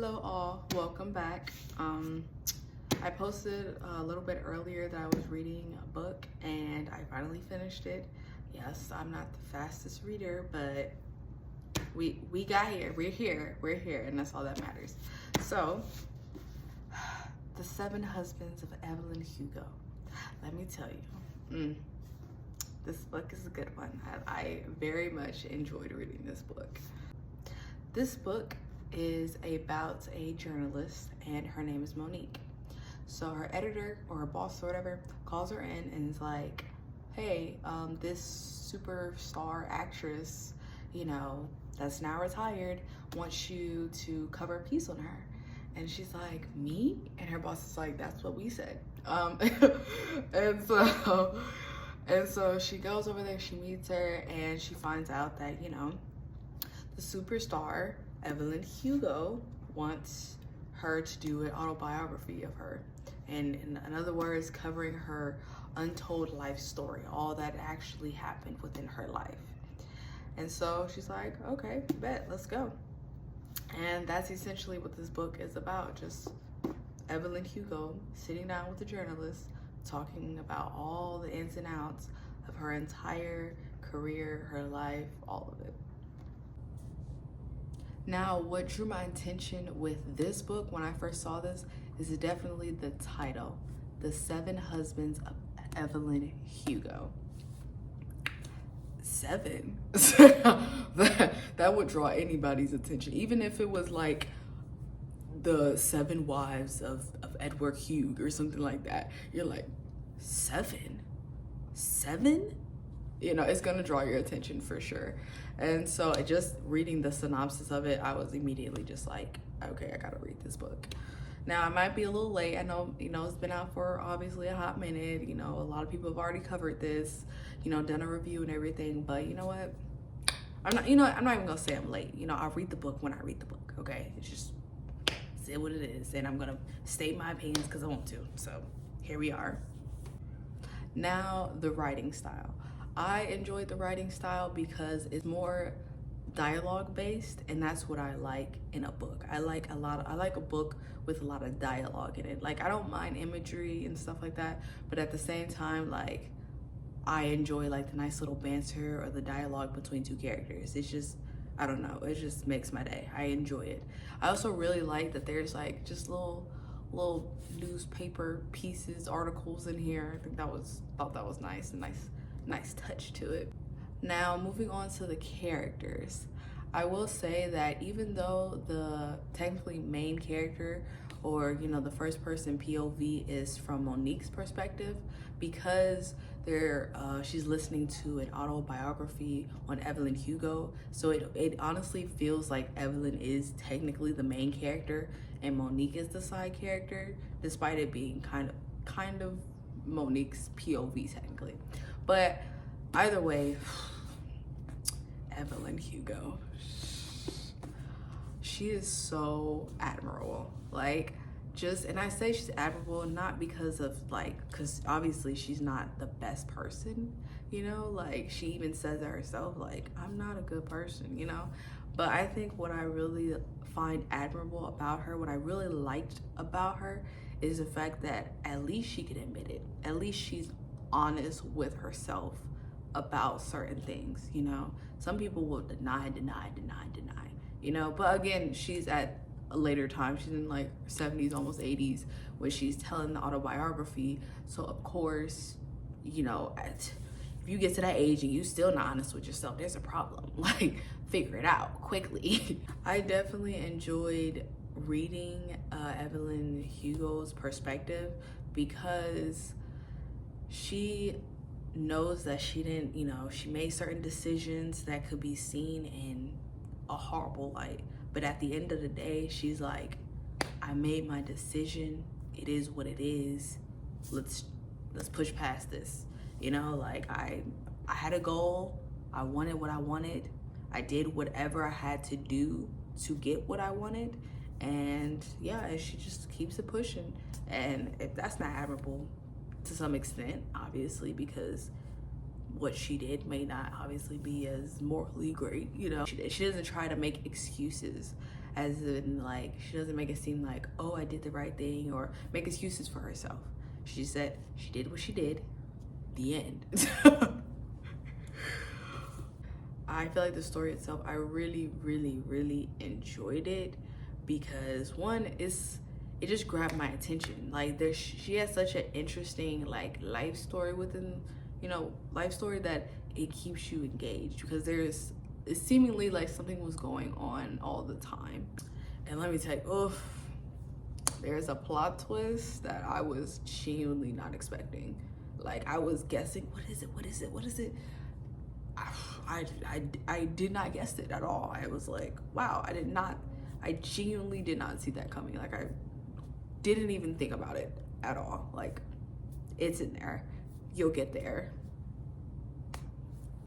Hello all, welcome back. I posted a little bit earlier that I was reading a book and I finally finished it. Yes, I'm not the fastest reader, but we got here. We're here, and that's all that matters. So, The Seven Husbands of Evelyn Hugo. Let me tell you, this book is a good one. I very much enjoyed reading this book. This book is about a journalist, and her name is Monique. So her editor or her boss or whatever calls her in and is like, hey, this superstar actress, that's now retired, wants you to cover a piece on her. And she's like, me? And her boss is like, that's what we said. And so she goes over there, she meets her, and she finds out that, the superstar, Evelyn Hugo, wants her to do an autobiography of her. And in other words, covering her untold life story, all that actually happened within her life. And so she's like, okay, bet, let's go. And that's essentially what this book is about. Just Evelyn Hugo sitting down with a journalist, talking about all the ins and outs of her entire career, her life, all of it. Now, what drew my attention with this book when I first saw this is definitely the title, The Seven Husbands of Evelyn Hugo. 7? that would draw anybody's attention, even if it was like the 7 wives of Edward Hugh or something like that. You're like, 7? It's gonna draw your attention for sure. And so just reading the synopsis of it, I was immediately just like, okay, I gotta read this book. Now, I might be a little late. I know, it's been out for obviously a hot minute. A lot of people have already covered this, done a review and everything. But you know what? I'm not even gonna say I'm late. I'll read the book when I read the book, okay? It's just, say what it is. And I'm gonna state my opinions because I want to. So here we are. Now, the writing style. I enjoyed the writing style because it's more dialogue based, and that's what I like in a book. I like a book with a lot of dialogue in it. Like, I don't mind imagery and stuff like that, but at the same time, like, I enjoy like the nice little banter or the dialogue between two characters. It's just, I don't know, it just makes my day. I enjoy it. I also really like that there's like just little newspaper pieces, articles in here. I thought that was nice, and nice touch to it. Now, moving on to the characters, I will say that even though the technically main character, or the first person POV is from Monique's perspective, because she's listening to an autobiography on Evelyn Hugo, so it honestly feels like Evelyn is technically the main character and Monique is the side character, despite it being kind of Monique's POV technically. But either way, Evelyn Hugo, she is so admirable. Like, and I say she's admirable not because obviously she's not the best person, like she even says it herself, like, I'm not a good person, but I think what I really find admirable about her, what I really liked about her, is the fact that at least she can admit it. At least she's honest with herself about certain things. Some people will deny, but again, she's at a later time. She's in like her 70s, almost 80s, when she's telling the autobiography. So of course, if you get to that age and you still not honest with yourself, there's a problem. Like, figure it out quickly. I definitely enjoyed reading Evelyn Hugo's perspective, because she knows that she didn't, she made certain decisions that could be seen in a horrible light. But at the end of the day, she's like, I made my decision. It is what it is. Let's push past this. Like, I had a goal. I wanted what I wanted. I did whatever I had to do to get what I wanted. And yeah, she just keeps it pushing. And if that's not admirable to some extent, obviously, because what she did may not obviously be as morally great, She doesn't try to make excuses as in like she doesn't make it seem like, oh, I did the right thing, or make excuses for herself. She said she did what she did. The end. I feel like the story itself, I really, really, really enjoyed it because one, it just grabbed my attention. Like she has such an interesting like life story within, life story that it keeps you engaged because it's seemingly like something was going on all the time. And let me tell you, there's a plot twist that I was genuinely not expecting. Like I was guessing, what is it? I did not guess it at all. I was like, wow, I genuinely did not see that coming. Like I didn't even think about it at all. Like it's in there. You'll get there.